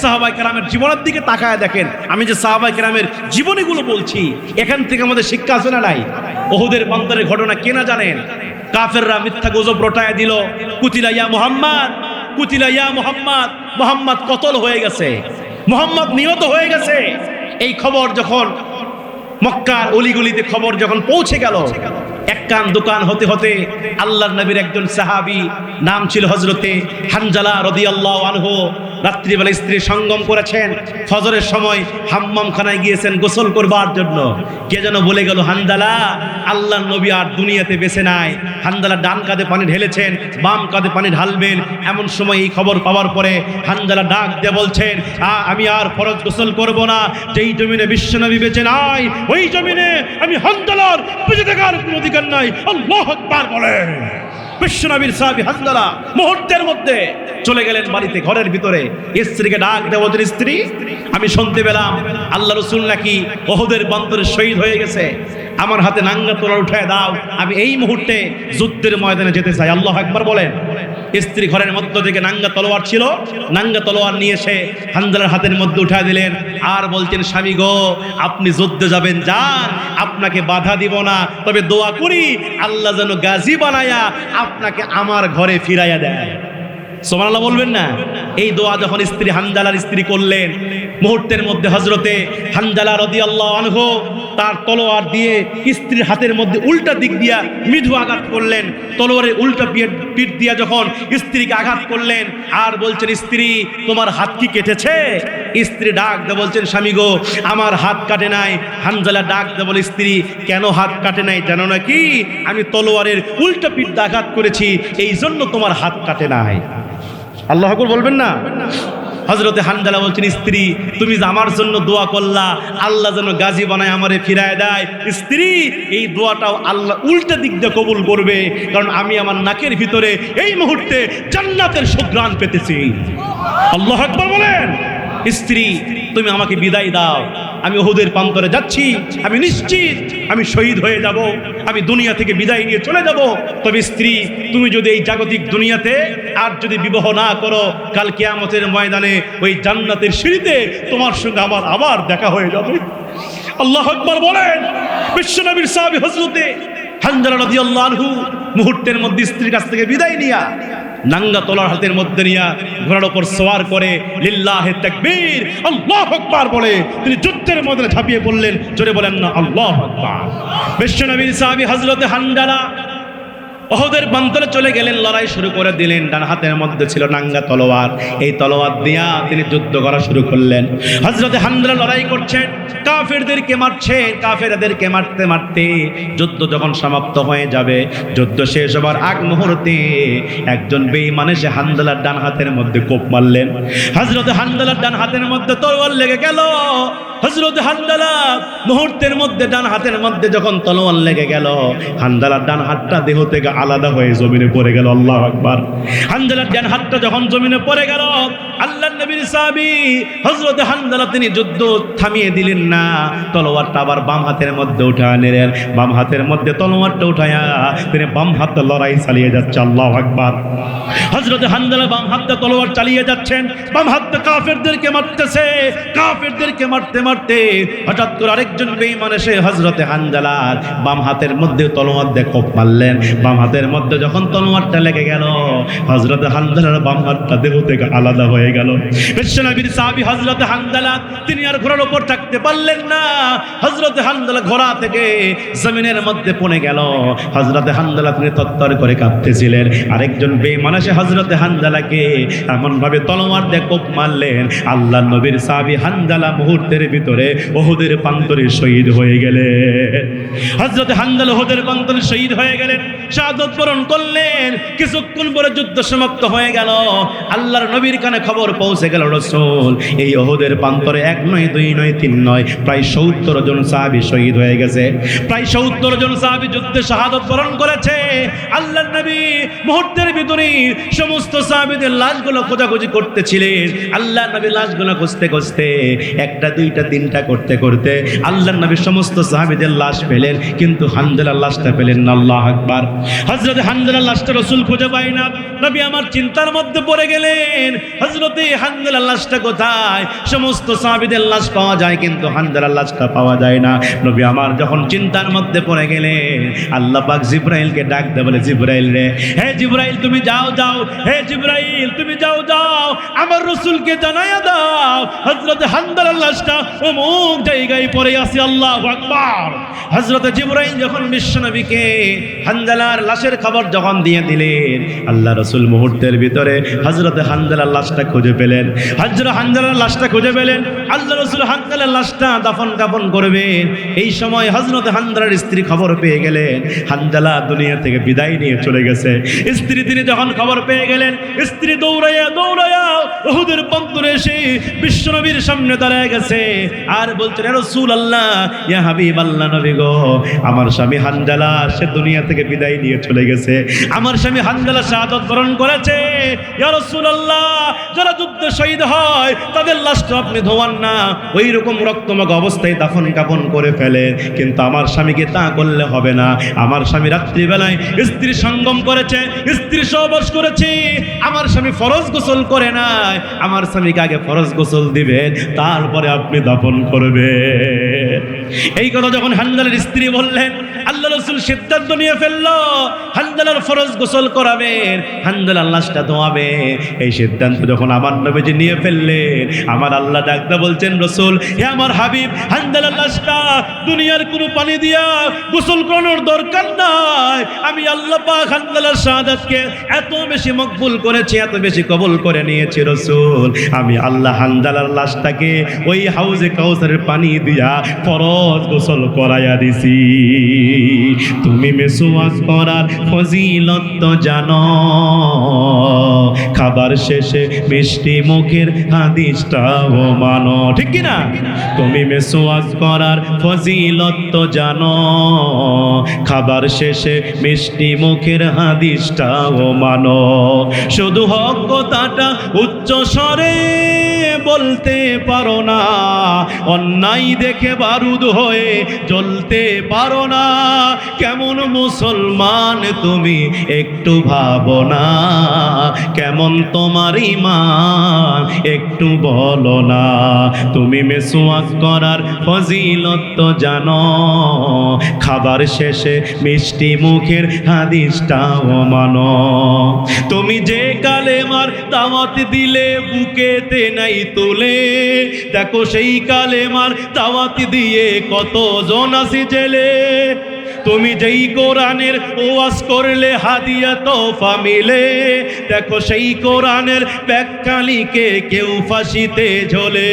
সাহাবায়ে কেরামের জীবনের দিকে তাকায় দেখেন। আমি যে সাহাবায়ে কেরামের জীবনীগুলো বলছি, এখান থেকে আমাদের শিক্ষা আছে না নাই? উহুদের প্রান্তরের ঘটনা কে না জানেন? কাফেররা মিথ্যা গুজব রটায় দিল, কুতিলা ইয়া মুহাম্মদ, কুতিলা ইয়া মুহাম্মদ, মুহাম্মদ কতল হয়ে গেছে, মুহাম্মদ নিহত হয়ে গেছে। এই খবর যখন মক্কার অলিগলিতে খবর যখন পৌঁছে গেল, এক কান দোকান হতে হতে আল্লাহর নবীর একজন সাহাবী, নাম ছিল হযরতে হানজালা রাদিয়াল্লাহু আনহু, রাত্রিবেলা স্ত্রী সঙ্গম করেছেন, ফজরের সময় হাম্মামখানায় গিয়েছেন গোসল করবার জন্য। কে যেন বলে গেল, হানজালা, আল্লাহর নবী আর দুনিয়াতে বেঁচে নাই। হানজালা ডান কাঁধে পানি ঢেলেছেন, বাম কাঁধে পানি ঢালবেন, এমন সময় এই খবর পাওয়ার পরে হানজালা ডাক দিয়ে বলছেন, আমি আর ফরজ গোসল করব না। যেই জমিনে বিশ্বনবী বেঁচে নাই, ওই জমিনে আমি হানজালার বেঁচে থাকার কোনো অধিকার নাই। আল্লাহু আকবার বলেন। বিশ্বনবীর সাহাবী হানজালা মুহূর্তের মধ্যে চলে গেলেন বাড়িতে, ঘরের ভিতরে স্ত্রীকে ডাক দেওয়া, বলছেন, স্ত্রী, আমি শুনতে পেলাম আল্লাহ রাসূল নাকি ওহদের বন্দরে শহীদ হয়ে গেছে, আমার হাতে নাঙ্গা তলোয়ার উঠায় দাও, আমি এই মুহূর্তে যুদ্ধের ময়দানে যেতে চাই। আল্লাহু আকবার বলেন। স্ত্রী ঘরের মধ্য থেকে নাঙ্গা তলোয়ার ছিল, নাঙ্গা তলোয়ার নিয়ে এসে হানজালার হাতের মধ্যে উঠায় দিলেন, আর বলছেন, স্বামী গো, আপনি যুদ্ধে যাবেন যান, আপনাকে বাধা দিব না, তবে দোয়া করি আল্লাহ যেন গাজী বানায়া আপনাকে আমার ঘরে ফিরাইয়া দেয়। সুবহানাল্লাহ বলবেন না? এই দোয়া যখন স্ত্রী হানজালার স্ত্রী করলেন, মুহূর্তের মধ্যে হযরতে হানজালা রাদিয়াল্লাহু আনহু তার তলোয়ার দিয়ে স্ত্রীর হাতের মধ্যে উল্টা দিক দিয়া মৃদু আঘাত করলেন। তলোয়ারের উল্টা পিঠ দিয়া যখন স্ত্রীকে আঘাত করলেন, আর বলছেন, স্ত্রী, তোমার হাত কি কেটেছে? স্ত্রী ডাক দিয়ে বলছেন, স্বামী গো, আমার হাত কাটে নাই। হানজালা ডাক দিয়ে বলে, স্ত্রী, কেন হাত কাটে নাই জানো নাকি? আমি তলোয়ারের উল্টা পিঠ দিয়ে আঘাত করেছি, এই জন্য তোমার হাত কাটে নাই। আল্লাহু আকবার বলবেন না? হযরতে হানজালা বলছেন, স্ত্রী, তুমি যে আমার জন্য দোয়া করলা, আল্লাহ যেন গাজী বানায় আমারে ফিরায় দেয়। স্ত্রী, এই দোয়াটাও আল্লাহ উল্টা দিক দিয়ে কবুল করবে, কারণ আমি আমার নাকের ভিতরে এই মুহূর্তে জান্নাতের সুঘ্রাণ পেতেছি। আল্লাহু আকবার বলেন। স্ত্রী, তুমি আমাকে বিদায় দাও, আমি উহুদের প্রান্তরে যাচ্ছি, আমি নিশ্চিত আমি শহীদ হয়ে যাব, আমি দুনিয়া থেকে বিদায় নিয়ে চলে যাব। তবে স্ত্রী, তুমি যদি এই জাগতিক দুনিয়াতে আর যদি বিবাহ না করো, কাল কিয়ামতের ময়দানে ওই জান্নাতের সিঁড়িতে তোমার সঙ্গে আমার আবার দেখা হয়ে যাবে। আল্লাহু আকবার বলেন। বিশ্বনবীর সাহাবী হযরতে হানজালা রাদিয়াল্লাহু আনহু মুহূর্তের মধ্যে স্ত্রীর কাছ থেকে বিদায় নিয়া নাঙ্গা তলোয়ার হাতের মধ্যে নিয়া ঘোড়ার উপর সওয়ার করে লিল্লাহে তাকবীর, আল্লাহু আকবার বলে তিনি যুদ্ধের ময়দানে ঝাঁপিয়ে পড়লেন। জোরে বলেন না আল্লাহু আকবার। বিশ্বনবীর সাহাবী হযরতে হানজালা ওহদের প্রান্তরে চলে গেলেন, লড়াই শুরু করে দিলেন। ডান হাতের মধ্যে ছিল নাঙ্গা তলোয়ার, এই তলোয়ার দিয়া তিনি যুদ্ধ করা শুরু করলেন। হযরতে হানজালা লড়াই করছেন, কাফেরদেরকে মারছেন, কাফেরদেরকে মারতে মারতে যুদ্ধ যখন সমাপ্ত হয়ে যাবে, যুদ্ধ শেষ হবার আগ মুহূর্তে একজন বেঈমান এসে হানজালার ডান হাতের মধ্যে কোপ মারলেন। হযরতে হানজালার ডান হাতের মধ্যে তলোয়ার লেগে গেল। হযরতে হানজালা মুহূর্তের মধ্যে ডান হাতের মধ্যে যখন তলোয়ার লেগে গেল, হানজালার ডান হাতটা দেহ থেকে আলাদা হয়ে জমিনে পড়ে গেল। আল্লাহু আকবার। হানজালার ডান হাতটা যখন জমিনে পড়ে গেল, আল্লাহর নবীর সাহাবী হযরতে হানজালা তিনি যুদ্ধ থামিয়ে দিলেন না, তলোয়ারটা আবার বাম হাতের মধ্যে উঠায় নিলেন। বাম হাতের মধ্যে তলোয়ারটা উঠায়া তিনি বাম হাতে লড়াই চালিয়ে যাচ্ছে। আল্লাহু আকবার। হযরতে হানজালা বাম হাতে তলোয়ার চালিয়ে যাচ্ছেন, বাম হাতে কাফেরদেরকে মারতেছে। কাফেরদেরকে মারতে মারতে হঠাৎ করে আরেকজন বেঈমান এসে হযরতে হানজালার বাম হাতের মধ্যে তলোয়ার দিয়ে কোপ মারলেন। বাম হাতের মধ্যে যখন তলোয়ারটা লেগে গেল, হযরতে হানজালার বাম হাতটা দেহ থেকে আলাদা হয়ে গেল। বিশ্বনবীর সাহাবী হযরতে হানজালা তিনি আর ঘোড়ার উপর থাকতে পারলেন না। হযরতে হানজালা ঘোড়া থেকে জমিনের মধ্যে পড়ে গেল। হযরতে হানজালা তিনি তত্তর করে কাঁপতেছিলেন। আরেকজন বেঈমান এসে হযরতে হানজালাকে এমন ভাবে তলোয়ার দিয়ে কোপ মারলেন, আল্লাহর নবীর সাহাবী হানজালা মুহূর্তের ভিতরে উহুদের প্রান্তরে শহীদ হয়ে গেলেন। হযরতে হানজালা উহুদের প্রান্তরে শহীদ হয়ে গেলেন, শাহাদাত বরণ করলেন। কিছুক্ষণ পরে যুদ্ধ সমাপ্ত হয়ে গেল। আল্লাহর নবীর কানে খবর পৌঁছে গেল, রাসূল এই উহুদের প্রান্তরে 1 নয় 2 নয় 3 নয় প্রায় 70 জন সাহাবী শহীদ হয়ে গেছে। প্রায় 70 জন সাহাবী যুদ্ধে শাহাদাত বরণ করেছে। আল্লাহর নবী মুহূর্তের ভিতরে সমস্ত সাহাবীদের লাশগুলো খোঁজাখুঁজি করতেছিলেন। আল্লাহর নবী লাশগুলো খুঁজতে খুঁজতে 1টা 2টা 3টা করতে করতে আল্লাহর নবী সমস্ত সাহাবীদের লাশ পেলেন, কিন্তু হানজালার লাশটা পেলেন না। আল্লাহু আকবার। হযরতে হানজালার লাশটা রাসূল খুঁজে পায় না। নবী আমার চিন্তার মধ্যে পড়ে গেলেন, হযরতে হানজালার লাশটা কোথায়? সমস্ত সাহাবীদের লাশ পাওয়া যায়, কিন্তু হানজালার লাশটা পাওয়া যায় না। নবী আমার যখন চিন্তার মধ্যে পড়ে গেলেন, আল্লাহ পাক জিবরাইলকে ডাক দেয়, বলে, জিবরাইল রে, হে জিবরাইল তুমি যাও যাও, হে জিবরাইল তুমি যাও যাও, আমার রাসূলকে জানায়া দাও হযরতে হানজালার লাশটা অমুক জায়গায় পড়ে আছে। আল্লাহু আকবার। হযরত জিবরাইল যখন বিশ্বনবীকে হানজালার লাশের খবর যখন দিয়ে দিলেন, আল্লাহ রাসূল মুহূর্তের ভিতরে হযরত হানজালার লাশটা খুঁজে পেলেন। হযরত হানজালার লাশটা খুঁজে পেলেন। আল্লাহ রাসূল হানজালার লাশটা দাফন কাফন করবেন। এই সময় হযরত হানজালার স্ত্রী খবর পেয়ে গেলেন হানজালা দুনিয়া থেকে বিদায় নিয়ে চলে গেছে। স্ত্রী তিনি যখন খবর পেয়ে গেলেন, স্ত্রী দৌড়াইয়া উহুদের প্রান্তরে এসে বিশ্বনবীর সামনে দাঁড়ায় গেছে আর বলছেন, ইয়া রাসূলুল্লাহ, ইয়া হাবিবাল্লাহ, নবী গো, আমার স্বামী হানজালা সে দুনিয়া থেকে বিদায় নিয়ে চলে গেছে। আমার স্বামী হানজালা শাহাদাত বরণ করেছে। ইয়া রাসূলুল্লাহ, যারা যুদ্ধে শহীদ হয় তাদের লাশটা আপনি ধোয়ান না, ওই রকম রক্তমাখা অবস্থায় দাফন কাফন করে ফেলেন, কিন্তু আমার স্বামীকে তা করলে হবে না। আমার স্বামী রাত্রিবেলায় স্ত্রী সঙ্গম করেছে, স্ত্রী সহবাস করেছে। আমার স্বামী ফরজ গোসল করে নাই। আমার স্বামীকে আগে ফরজ গোসল দিবেন, তারপরে আপনি দাফন করবেন। এই কথা যখন হানজালার স্ত্রী বললেন, আল্লাহ রাসূল সিদ্ধান্ত নিয়ে ফেলল হানজালার ফরজ গোসল করাবেন, হানজালার লাশটা ধোয়াবে। এই সিদ্ধান্ত যখন আমার নবীজি নিয়ে ফেললেন, আমার আল্লাহ ডাকতে বলছেন, রাসূল, হে আমার হাবিব, হানজালার লাশটা দুনিয়ার কোনো পানি দিয়া গোসল করানোর দরকার নাই। আমি আল্লাহ পাক হানজালার শাহাদাতকে এত বেশি মকবুল করেছি, এত বেশি কবুল করে নিয়েছি রাসূল। আমি আল্লাহ হানজালার লাশটাকে ওই হাউজে কাউসারের পানি দিয়া ফরজ গোসল করাইয়া দিছি। তুমি মেসওয়াক করার ফজিলত তো জানো, খাবার শেষে মিষ্টি মুখের হাদিসটাও মানো, ঠিক কি না? তুমি মেসওয়াক করার ফজিলত তো জানো, খাবার শেষে মিষ্টি মুখের হাদিসটাও মানো। শুধু হক কথাটা উচ্চ স্বরে বলতে পারো না, অন্যায় দেখে বারুদ হয়ে জ্বলতে পারো না। কেমন মুসলমান তুমি একটু ভাবো না, কেমন তোমার ঈমান একটু বলো না। তুমি মেসওয়াক করার ফজিলত তো জানো, খাবার শেষে মিষ্টি মুখের হাদিসটাও মানো। তুমি যে কালেমার দাওয়াত দিলে বুকেতে নাই তুলে, দেখো সেই কালেমার দাওয়াত দিয়ে কতজন আছে জেলে। তুমি যেই কোরআনের ওয়াজ করলে হাদিয়া তোফা মিলে, দেখো সেই কোরআনের ব্যাখ্যা লিখে কেউ ফাঁসিতে ঝোলে।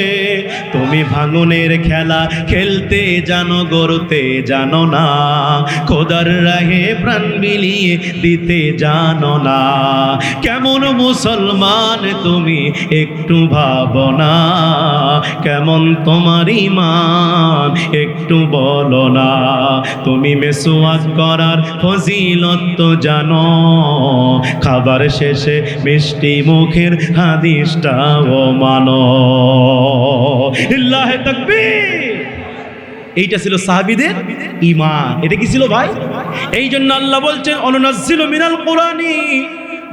তুমি ভাঙনের খেলা খেলতে জানো, গড়তে জানো না, খোদার রাহে প্রাণ বিলিয়ে দিতে জানো না। কেমন মুসলমান তুমি একটু ভাবো না, কেমন তোমার ঈমান একটু বলো না। তুমি মেসওয়াক করার ফজিলত তো জানো, খাবার শেষে মিষ্টি মুখের হাদিসটাও মানো। লিল্লাহি তাকবীর। এইটা ছিল সাহাবীদের ঈমান। এটা কি ছিল ভাই? এই জন্য আল্লাহ বলছেন, অনুনাজ্জিলু মিনাল কুরআনি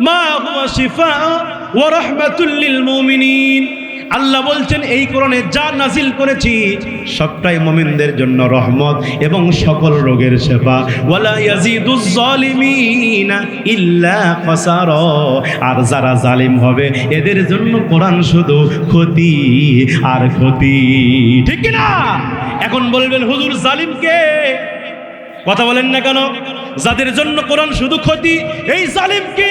মা হুয়া শিফা ওয়া রাহমাতুল লিল মুমিনিন। আল্লাহ বলছেন, এই কোরআনে যা নাজিল করেছি সবটাই মুমিনদের জন্য রহমত এবং সকল রোগের শেফা। ওয়ালা ইয়াজিদুজ জালিমিনা ইল্লা খাসারা। আর যারা জালিম হবে এদের জন্য কোরআন শুধু ক্ষতি আর ক্ষতি, ঠিক কি না? এখন বলবেন, হুজুর জালিম কে? কথা বলেন না কেন? যাদের জন্য কোরআন শুধু ক্ষতি, এই জালিমকে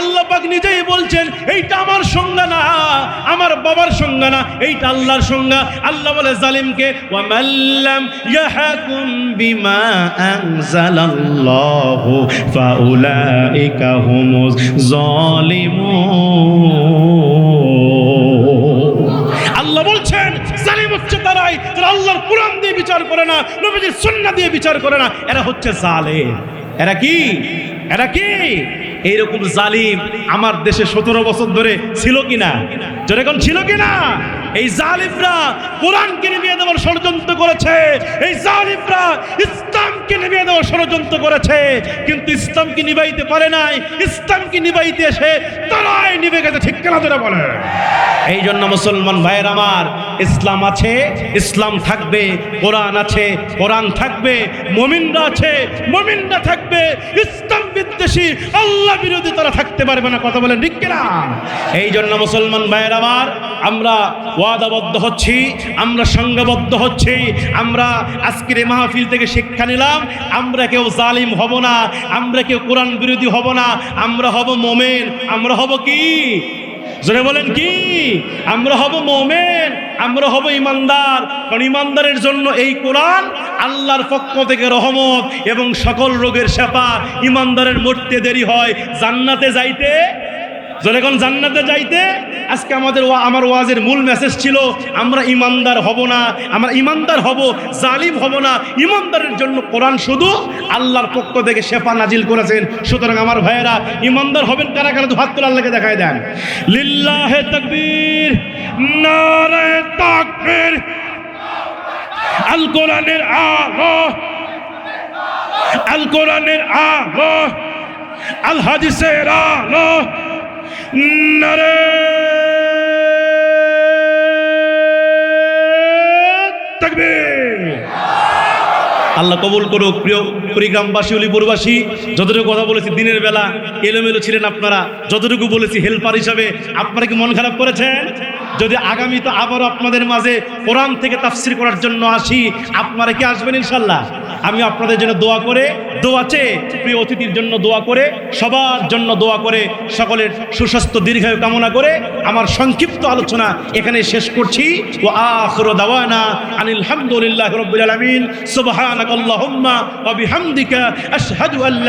আল্লাহ পাক নিজেই বলছেন, এইটা আমার সংজ্ঞা না, আমার বাবার সংজ্ঞা না, এইটা আল্লাহর সংজ্ঞা। আল্লাহ বলে জালিমকে, ওয়া মাল্লাম ইয়াহকুম বিমা আনজালাল্লাহু ফাউলাইকা হুমুজ জালিমুন। আল্লাহ বলছেন, জালিম হচ্ছে তারাই যারা আল্লাহর কোরআন দিয়ে বিচার করে না, নবীজির সুন্নাহ দিয়ে বিচার করে না, এরা হচ্ছে জালেম। এরা কি? এরা কি? এইরকম জালিম আমার দেশে 17 বছর ধরে ছিল কিনা? যেরকম ছিল কিনা? এই জালিমরা কোরআনকে নিভিয়ে দেওয়ার ষড়যন্ত্র করেছে, এই জালিমরা ইসলামকে নিভিয়ে দেওয়ার ষড়যন্ত্র করেছে, কিন্তু ইসলামকে নিভাইতে পারে নাই। ইসলামকে নিভাইতে এসে তারাই নিভে গেছে, ঠিক কিনা তোরা বলে? এই জন্য মুসলমান ভাইয়ের আমার, ইসলাম আছে, ইসলাম থাকবে, কোরআন আছে, কোরআন থাকবে, মুমিনরা আছে, মুমিনরা থাকবে, ইসলাম বিদ্বেষী আল্লাহ বিরোধী তারা থাকতে পারবে না। কথা বলেন ঠিক কিনা? এই জন্য মুসলমান ভাইয়ের আমার, আমরা ওয়াদাবদ্ধ হচ্ছি, আমরা সংঘবদ্ধ হচ্ছি, আমরা আজকের এই মাহফিল থেকে শিক্ষা নিলাম, আমরা কেউ জালিম হব না, আমরা কেউ কোরআন বিরোধী হব না, আমরা হব মোমেন। আমরা হব কি? জোরে বলেন কি? আমরা হব মোমেন, আমরা হব ইমানদার। কারণ ইমানদারের জন্য এই কোরআন আল্লাহর পক্ষ থেকে রহমত এবং সকল রোগের শেফা। ইমানদারের মরতে দেরি হয়, জান্নাতে যাইতে, জোরে কোন জান্নাতে যাইতে। আজকে আমার ওয়াজের মূল মেসেজ ছিল আমরা ইমানদার হব না, আমরা ইমানদার হব, জালিম হব না। ইমানদারের জন্য কোরআন শুধু আল্লাহর পক্ষ থেকে শেফা নাজিল করেছেন। সুতরাং আমার ভাইয়েরা, ইমানদার হবেন কারা কারা? তো হাত তুলে আল্লাহকে দেখায় দেন। লিল্লাহে তাকবীর, নারে তাকবীর। আল কোরআনের আলো, আল কোরআনের আলো, আল হাদিসের আলো, নারে তাকবীর। আল্লাহ কবুল করুক। প্রিয় কুড়িগ্রামবাসী, উলিপুরবাসী, যতটুকু কথা বলেছি দিনের বেলা এলোমেলো ছিলেন আপনারা, যতটুকু বলেছি হেল্পার হিসাবে, আপনারা কি মন খারাপ করেছেন? যদি আগামীতে আবারও আপনাদের মাঝে কোরআন থেকে তাফসীর করার জন্য আসি, আপনারা কি আসবেন ইনশাল্লাহ? আমি আপনাদের জন্য দোয়া করে, দোয়া চেয়ে, প্রিয় অতিথির জন্য দোয়া করে, সবার জন্য দোয়া করে, সকলের সুস্বাস্থ্য দীর্ঘায়ু কামনা করে আমার সংক্ষিপ্ত আলোচনা এখানে শেষ করছি। ওয়া আখিরু দাওয়ানা আনিল হামদুলিল্লাহি রাব্বিল আলামিন। সুবহানাকাল্লাহুম্মা ওয়া বিহামদিকা আশহাদু আল্লা